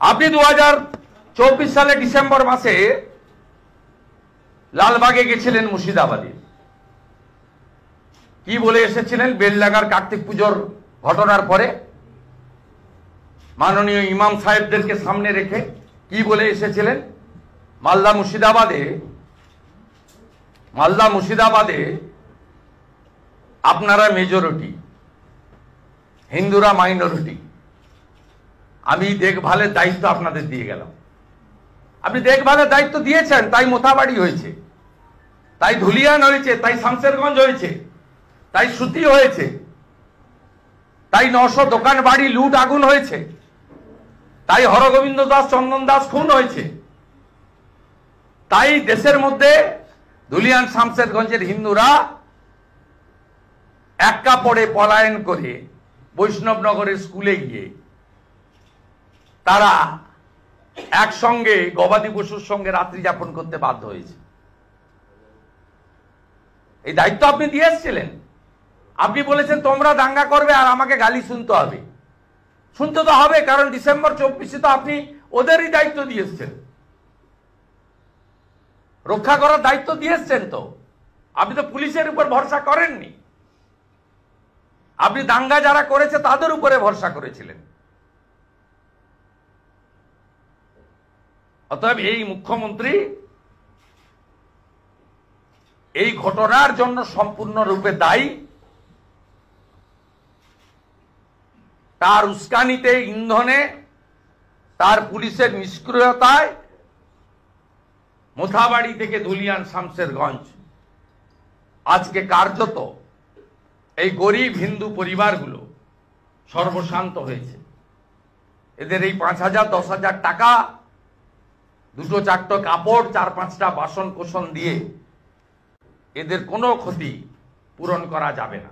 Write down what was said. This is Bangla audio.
আপনি 2024 সালে ডিসেম্বর মাসে লালবাগে গেছিলেন মুর্শিদাবাদে, কি বলে এসেছিলেন? বেলডাঙ্গার কার্তিক পুজোর ঘটনার পরে মাননীয় ইমাম সাহেবদেরকে সামনে রেখে কি বলে এসেছিলেন? মালদা মুর্শিদাবাদে আপনারা মেজরিটি, হিন্দুরা মাইনরিটি, আমি দেখভালের দায়িত্ব আপনাদের দিয়ে গেলাম। আপনি দেখভালের দায়িত্ব দিয়েছেন, তাই মোথাবাড়ি হয়েছে, তাই ধুলিয়ান হয়েছে, তাই শামশেরগঞ্জ হয়েছে, তাই সুতি হয়েছে, তাই 900 দোকান বাড়ি লুট আগুন হয়েছে, তাই হরগোবিন্দ দাস চন্দন দাস খুন হয়েছে, তাই দেশের মধ্যে ধুলিয়ান শামশেরগঞ্জের হিন্দুরা এক কাপড়ে পলায়ন করে বৈষ্ণবনগরের স্কুলে গিয়ে তারা একসঙ্গে গবাদি পশুর সঙ্গে রাত্রি যাপন করতে বাধ্য হয়েছে। এই দায়িত্ব আপনি দিয়ে এসেছিলেন। আপনি বলেছেন তোমরা দাঙ্গা করবে আর আমাকে গালি শুনতে হবে। শুনতে তো হবে, কারণ ডিসেম্বর 24-এ তো আপনি ওদেরই দায়িত্ব দিয়ে এসেছেন, রক্ষা করার দায়িত্ব দিয়ে এসেছেন। তো আপনি তো পুলিশের উপর ভরসা করেননি, আপনি দাঙ্গা যারা করেছে তাদের উপরে ভরসা করেছিলেন। অতএব এই মুখ্যমন্ত্রী এই ঘটনার জন্য সম্পূর্ণরূপে দায়ী। তার উস্কানিতে, ইন্ধনে, তার পুলিশের নিষ্ক্রিয়তায় মোথাবাড়ি থেকে ধুলিয়ান শামশেরগঞ্জ আজকে কার্যত এই গরিব হিন্দু পরিবারগুলো সর্বশান্ত হয়েছে। এদের এই 5,000 10,000 টাকা, 2-4টা কাপড়, 4-5টা বাসন কোসন দিয়ে এদের কোনো ক্ষতি পূরণ করা যাবে না।